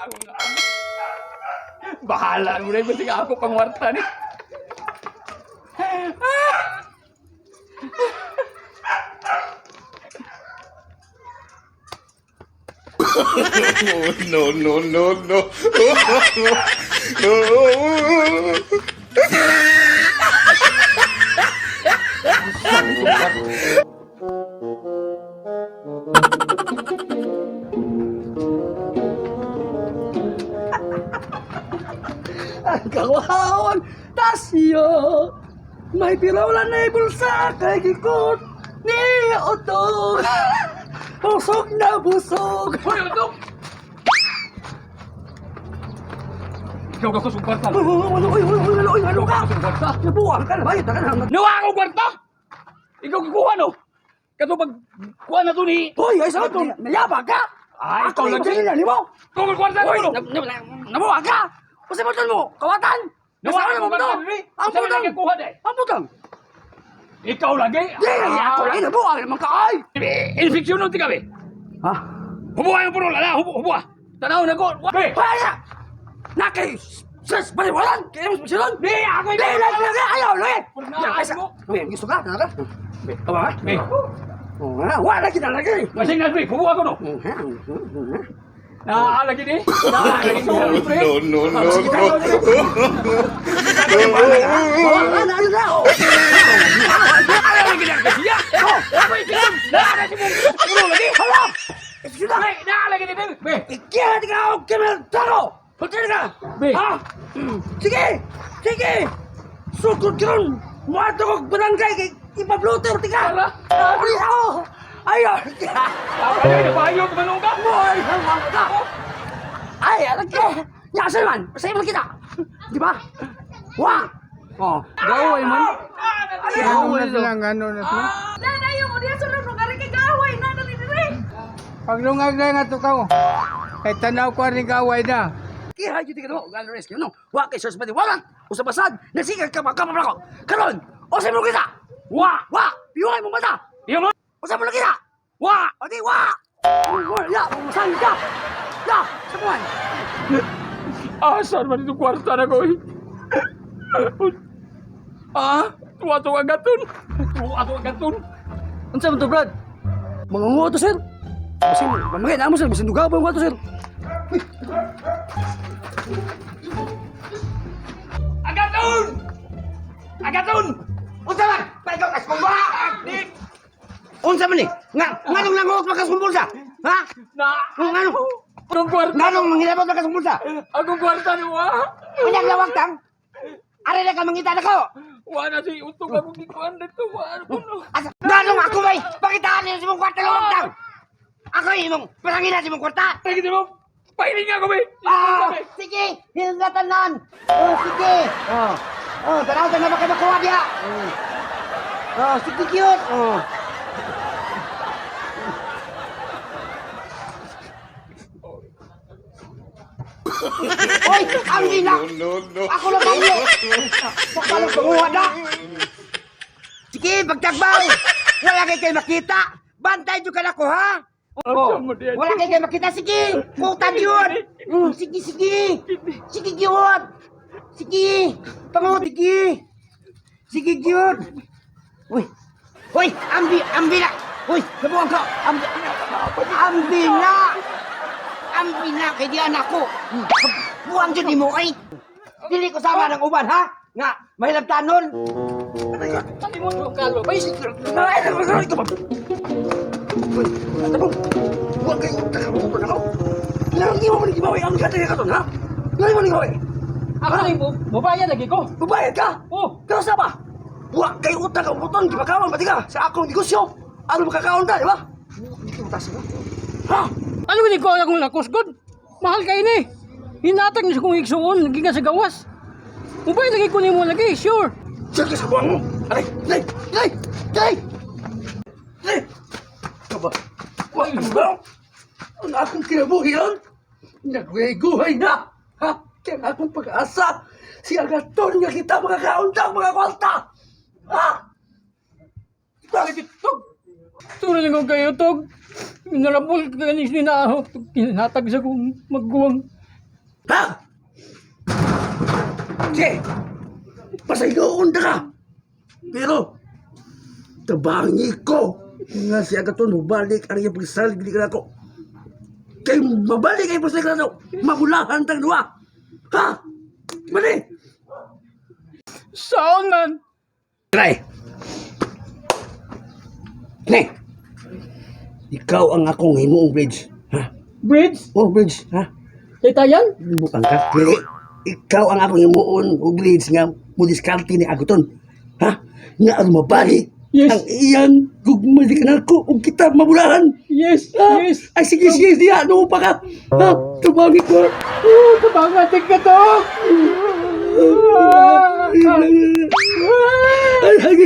Ako nga. Bahala mo na yung basig ako pangwarta ni. No, no, no, no. Ang kawawan, tasyo. May pirawlan na ibulsa kay gikot ni Otong. Busog na busog. Hoy, Otong! Ikaw ka kusugwarta. Uy, ano ka? Nabuwang ka na, bayad na ka na. Nawa akong kwarta! Ikaw kukuha no? Kato pag kuha na to ni... Hoy, ay sa ito, nayabag ka? Ay, ikaw Ako lagi. yung ganyan, mo? Ikaw ang kwarta Hoy, mo no? nabuwang ka? Kasi mo mo, kawatan? Nawa Nasaan akong mo kwarta to? ni. Ang Saan putang! na kukuha de? Ang putang! Ikaw lagi? Di, ako lagi nabuwang naman ka, ay! Infeksyon nun ti kami. Ha? Hubuha yung puro lala, hubuha. Tanaw na ko. Be! Kaya! Nakay! Sus, baliwalan! Kaya mo siya doon! Be! Ako Di, lagi! Ayaw, lagi! Puro Yan, na kaysa. mo. Uy, gusto ka? Naka? Tama ka? Be! Wala lagi na lagi! Masing na, be! Hubuha ko no? Lagi ni? Lagi ko, pre. No, no, no, no. Wala na, ano na! Ayaw lagi na kasi ya. Ako ikinom. Lagi si mo. Puro lagi. Hala! Excuse na! Be! Lagi ni, be! Ikiyan ka ako! Kimel! Taro! Pagkira ka! Be! Ha? Sige! Sige! Sukod ka ron! Muwato ko barangay kay ipabluter! Tika! Hala? Please ako! Ayaw! Ayaw na bayo ka manong ka. Boy! Hanggang ka! Ay! Alag ka! Yasa naman! Masaya mo kita! Di ba? Wa! Oh, gaway man! Gaway lang! Nanay, yung uliya sa loob ng gari kay gaway na nalilinig. Paglungag na nga to ka mo. Kay tanaw ko rin kaway na. Kaya yun ka no, gano'n rescue no. Wa kay Sir Spati, walang usabasad, nasikag ka magkamabla ko. Karon, o sa mo kita. Wa, wa, piyungay mo mata. Iyo mo. O sa mo kita. Wa! O di, wa. Ya, umasahin ka. Ya, sa buwan. Asan man itong kwarta na ko eh. Tuwa-tuwa agaton. Tuwa-tuwa agaton. Ano sa mo to, Brad? Mga nguha to, sir. Kasi, mamagay na mo, sir. Bisan duga ba yung to, sir? Agaton! Agaton! Unsa man? Paigaw kas kumba! Unsa man ni? Nganong nanguot makasumbulsa? Ha? Na! Ngano? Anong kwarta? Nganong manghilabot makasumbulsa? Anong kwarta ni Wa? Unyag lawag tang? Are na ka mangita na ko? Wa na si Utong akong gikuan dito. Wa ano ko no. Nganong ako bay? Pakitaan niyo si mong kwarta lawag tang? Ako imong palangina si mong kwarta? Lagi di mo. Pahiling ako ba? Sige! Hingatan nan! Sige! Tanaw ka na ba kayo makuha diya? Sige cute! Hoy! Ang ina! No, no, no. Ako lang tayo! Papalang panguha na! Sige, pagtagbaw! Wala kayo makita! Bantay nyo ka na ko, ha? Wala kayo makita! Sige! Kutan yun! Sige, sige! Sige, yun! Sige! Panguha, sige! Sige, yun! Uy! Uy! Ambi na! Uy! Nabuhan ka! Ambi na! Ambi na! Kaya di anak ko! Buwang dyan mo ay! Dili ko sama ng uban, ha? Nga! Mahilap tanon! Sabi mo yung kalo. May sikir. Ay, ito ba? Uy! Buwang kayo! Takabukod ako! Lagi mo manigibawi! Ang ganda ka doon, ha? Lagi mo manigibawi! Ako na yung babayan lagi ko. Babayad ka! Oh. Pero sa ba? Buwang kayo utang ang buton! Di ba kawan pati ka? Sa akong negosyo! Ano makakaon ka, di ba? Hindi mo taas mo. Ha? Ano ba ko akong nakusgod? Mahal kayo ni. Hinatag niya sa kong igsuon. Lagi nga sa gawas. Mubay lagi ko mo lagi. Sure. Diyan ka sa buwang mo! Aray! Nay! Nay! Nay! Nay! Kaba! Wag mo ba? Ang akong kinabuhi yun! Nagweguhay na! Ha? Kaya ang akong pag-asa! Si Agaton nga kita makakaundang mga kwalta! Ha? Bakit ito? Tunay lang ko kayo, Tog. Nalabol ka ganis ni na ako. Kinatag sa kong magguwang. Ha? Sige! Pasayoon na ka! Pero, tabangi ko nga si Agaton, mabalik ang iyong pagsalig ka ako. Kaya mabalik ang pagsalig ka ako, mabulahan tang dua. Ha? Mali! Saan man? Try! Ne! Ikaw ang akong himuong bridge. Ha? Bridge? Oh, bridge. Ha? Taytayan? Bukang ka. Dili. Ikaw ang akong himuon o bridge nga mudiskarte ni Agaton. Ha? Nga ang mabalik. Yes. Ang iyan, gugmalik na ako o kita mabulahan. Yes, Ha? yes. Ay, sige, sige, diya. Ano pa ka? Ha? Tumagi ko. Tabangating ka to! Ay, ay.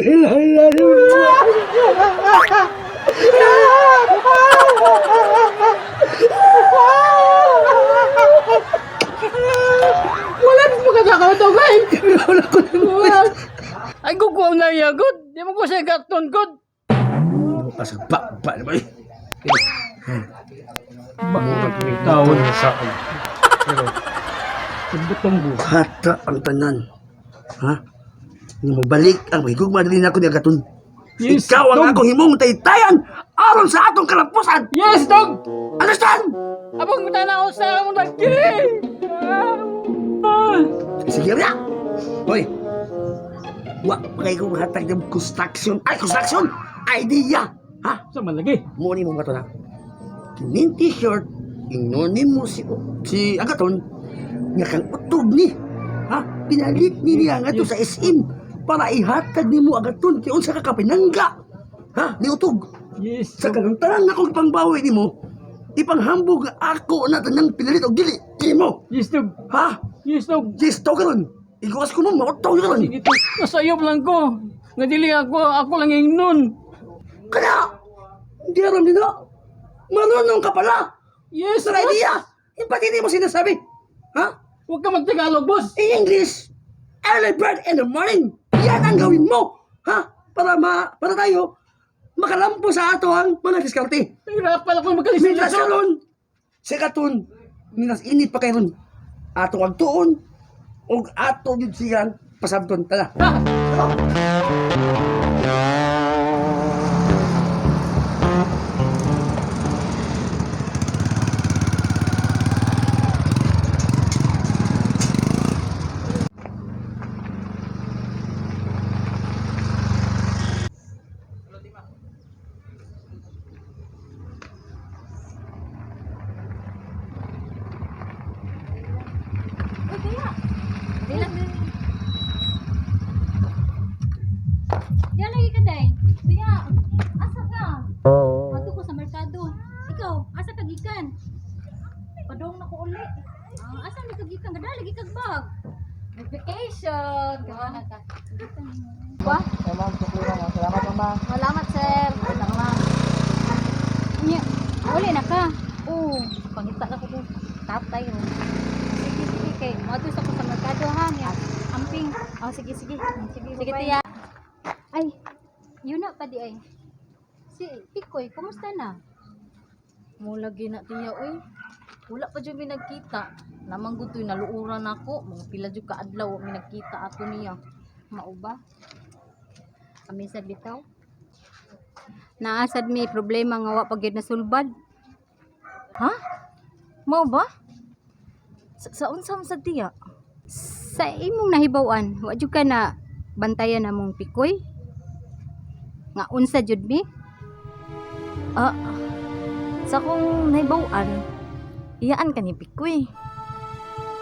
Wala na mo kasakaw to, guys! Ay, kukuha na yagot. Di mo ko siya gaton, God. Pasagpa, pa naman eh. Tawon sa akin. Pero, sagbutong buhay. Hata ang tanan. Ha? Nga mabalik ang mahigugma din ako ni Agaton. Yes, Ikaw ang Dog. akong himong taytayan aron sa atong kalampusan. Yes, dog! Understand? Abang tanaw sa akong lagi! Sige na. Hoy. Wa pa kayo kong hatag ng construction. Ay, construction! Idea! Ha? Sa malagi. Muni mo ba ito na? Kining t-shirt, inunin mo si Agaton, nga kang utog ni. Ha? Pinalit ni niya nga to sa SM para ihatag ni mo Agaton kaya unsa ka kapinangga. Ha? Ni utog. Yes, Sa kagantarang akong pangbawi ni mo, ipanghambog ako na tanang pinalit o gili. Mo. yes, dog. Ha? Yes, dog. Yes, to ka ron. Iguas ko mo, mautog ka ron. Sige, to. Nasayop lang ko. Nga dili ako lang yung nun. Kaya, hindi aram nila. Marunong ka pala. Yes, Sa idea. Ba't hindi mo sinasabi? Ha? Huwag ka mag-Tagalog, boss. In English, early bird in the morning. Yan ang gawin mo. Ha? Para tayo makalampo sa ato ang mga diskarte. Nahirapan ako magkalisin Minas karon. Si Katon. Minas init pa kayo ron. Ato ang tuon. O ato yun siyan. Pasabton. Tala. Uy, kaya. Dilan. Diyan lagi ka, day. Kaya, asa ka? Ato ko sa merkado. Ikaw, asa ka gikan? Padong na ko uli. Asa ni ka gikan? Kada lagi kag bag. Vacation. Gawa na ka. Ba? Salamat, Mama. Salamat, sir. Salamat. Nya, uli na ka. Oo, pangita na ko ko. Tatay ro. Sige, sige kay. Maadto sa ko sa merkado ha niya. Amping. Oh, sige, sige. Sige, tiya. Ay, yun na pa di ay. Si Pikoy, kumusta na? Mo lagi na tiya oy. Wala pa jud mi nagkita. Namang gutoy naluuran ako, mga pila jud ka adlaw mi nagkita ato niya. Mao ba? Kami sa bitaw. Naasad mi problema nga wa pa gyud nasulbad. Ha? Mao ba? Sa unsa man sa tiya? Sa imong nahibaw-an, wa jud ka na bantayan namong Pikoy? Nga unsa jud mi? Ah, sa kong nahibaw-an, iyaan ka ni Pikoy.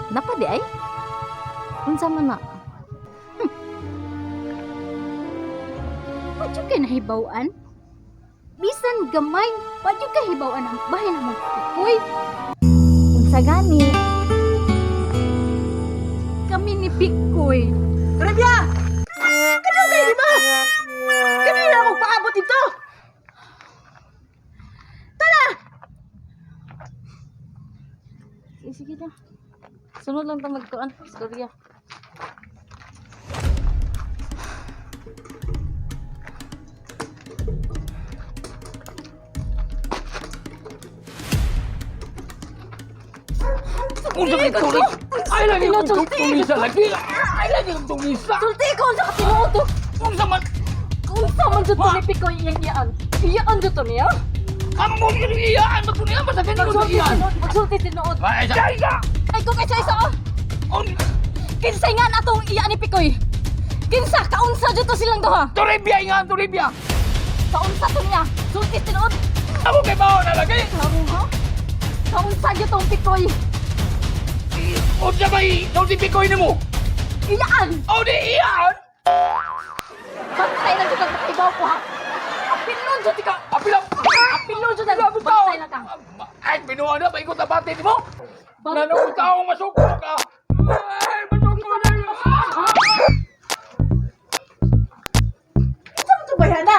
Napa di ay? Unsa man na? Wa jud ka nahibaw-an? Bisan gamay, wa jud ka hibaw-an ang bahay namong Pikoy. Unsa gani? Kami ni Pikoy. Karabya! Kadang kayo, di ba? Kanina ako paabot ito! Sige na. Sunod lang ta magkuan, istorya. Unsa kay tulis? Ay lagi kong tulisa lagi. Ay lagi kong tulisa. Sulti ko sa katinuod to. Unsa man? Unsa man jud to ni Pikoy iyang iyaan? Iyaan jud to niya? Amo ni iyaan magkunya ba sa ganito iyaan? Magsulti tinuod. Ay sa. Ay ko kay isa oh. On Kinsay nga natong iyaan ni Pikoy? Kinsa kaunsa jud to silang duha? Toribia nga Toribia. Kaunsa to niya? Sulti tinuod. Amo kay bawo na lagi. Karo ha? Kaunsa jud tong Pikoy? Unsa bay notifikoy nimo? Iyaan. Oh di iyaan. Bantay lang jud ang ibaw ko ha. Apilon jud ka. Apilang. Apilon jud ang bantay lang ka. Ay binuha na paikot ang bati nimo. Nanong taong masuko ka. Ay masuko na. Saan ito bayana?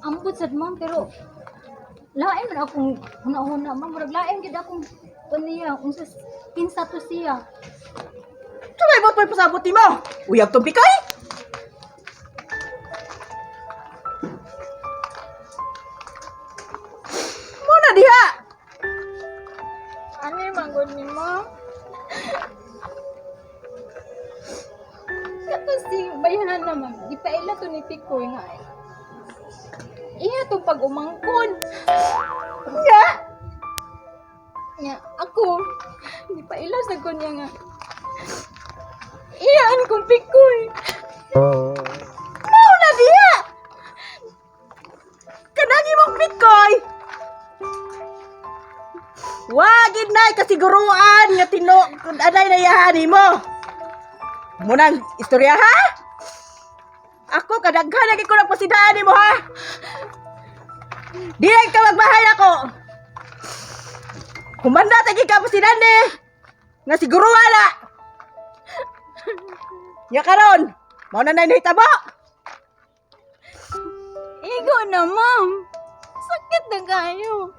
Ambot sad ma'am pero lain man akong huna-huna ma'am, murag lain gid akong kaniya unsa kinsa to siya. Tumay mo ito'y pasabot mo. Uyab tong Pikoy. Muna diha. Ano yung manggod ni ma'am? Kato si bayanan naman, di pa ila to ni Pikoy nga eh. Iya to pag umangkon. Nga. Nga, ako, di pa ila sa kunya nga. Iyaan kong Pikoy. Muna diha. Kanagi mong Pikoy. Wagid na kasiguruan nga anay na yahani mo. Munang istorya ha? Ako kadaghan lagi ko ng pasidaan mo ha. Di ka magbahay ako. Kumanda tagi ka pasidan ni. Nga siguruan na. Ya karon, mao na nahitabo. Igo na ma'am. Sakit na kayo.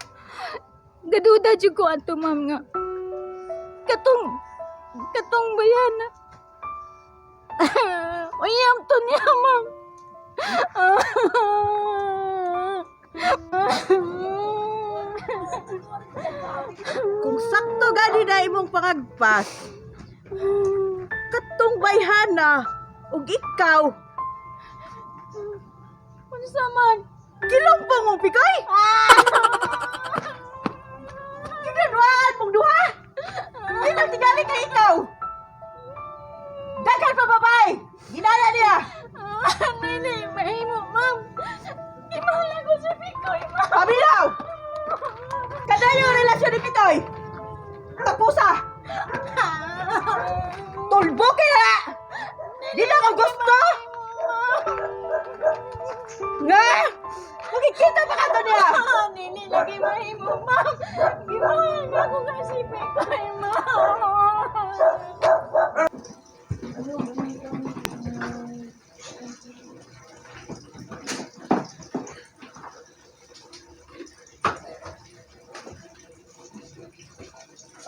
Gaduda jud ko ato ma'am nga. Katong bayana. Uyam to niya ma'am. Kung sakto gani na imong pangagpas. Katong bayhana ug ikaw Unsa man? kilong pa mong Pikoy. Kinanwaan mong duha. Ilang tigali ka ikaw. Daghan pa babay. Ginaya niya. Nini, mahimo ma'am. Imahala ko sa Pikoy ma'am. Pabilaw. Kadayo ang relasyon ni Pikoy. Tapusa. Tulbo kaya. Di na ko gusto. Nga. Makikita pa ka to niya. Nini, lagi mahimo ma'am. Gimahala ko kasi Pikoy ma'am.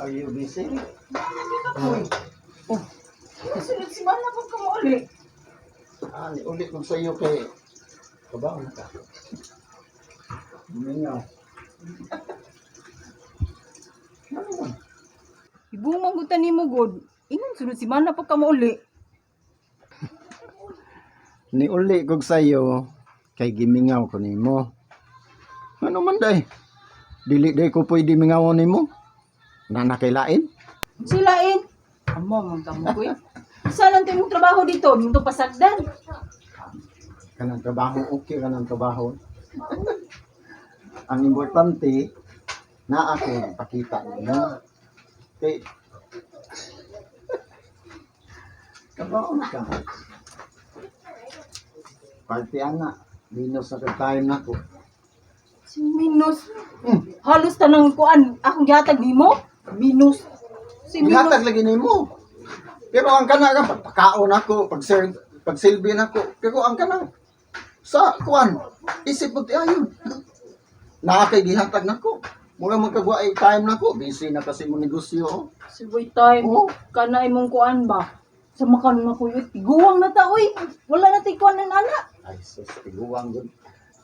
Are you busy? Sunod-simana po ka mo ulit. Ulit mo sa iyo kay kabaw na ka. Mingaw. Ano man? Ibumang ko tanimo god. Ingon sunod-simana po ka mo ulit. Ni uli kog sa iyo kay gimingaw ko nimo. Ano man day? Dili day ko pwede mingawon nimo. Na nakailain? Silain. Amo man ka mo koy. Saan ang imong trabaho dito? Dito pasagdan. Kanang trabaho okay kanang trabaho. Ang importante na ako pakita ninyo. Kay kabaon ka. Party ana, minus na time nako. Si Minus. Halos tanang kuan akong gihatag nimo. Minus. Si Minus. Ihatag lagi nimo. Pero ang kana ka pagpakaon ako, pagsilbi nako. Pero ang kana sa kuan isip mo ti ayon. Nakakay gihatag nako. Mura magkagwa ay time nako, busy na kasi mo negosyo. Oh. Si Boy Time. Oo. Kana imong kuan ba? Sa makan na kuy. Tiguang na ta oy. Wala na tay kuan ng anak. Ay sus, tiguang gud.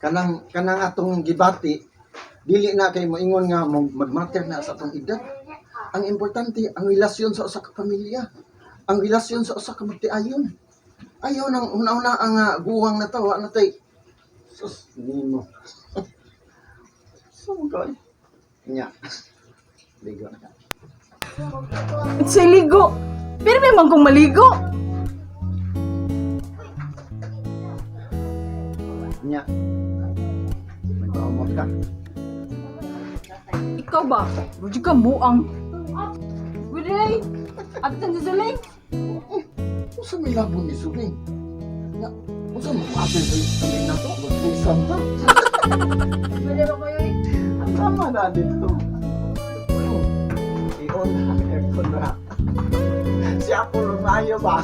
Kanang atong gibati dili na kay moingon nga magmatter na sa atong edad. Ang importante ang relasyon sa usa ka pamilya. Ang relasyon sa usa ka magtiayon. Ayaw nang una-una ang guwang na tawa na tay. Sus, nimo. So god. Nya. Ligo na ka. Sa ligo. Pero may man kong maligo. Nya. Magpaumot ka. Ikaw ba? Rudi ka buang. Guday! Abtan sa suling. Usa may labon ni Suling. Nya. Usa mo atin sa suling na to. Magpusan ta. Ang tama na dito. I-on na ang aircon na. Siya po lumayo ba?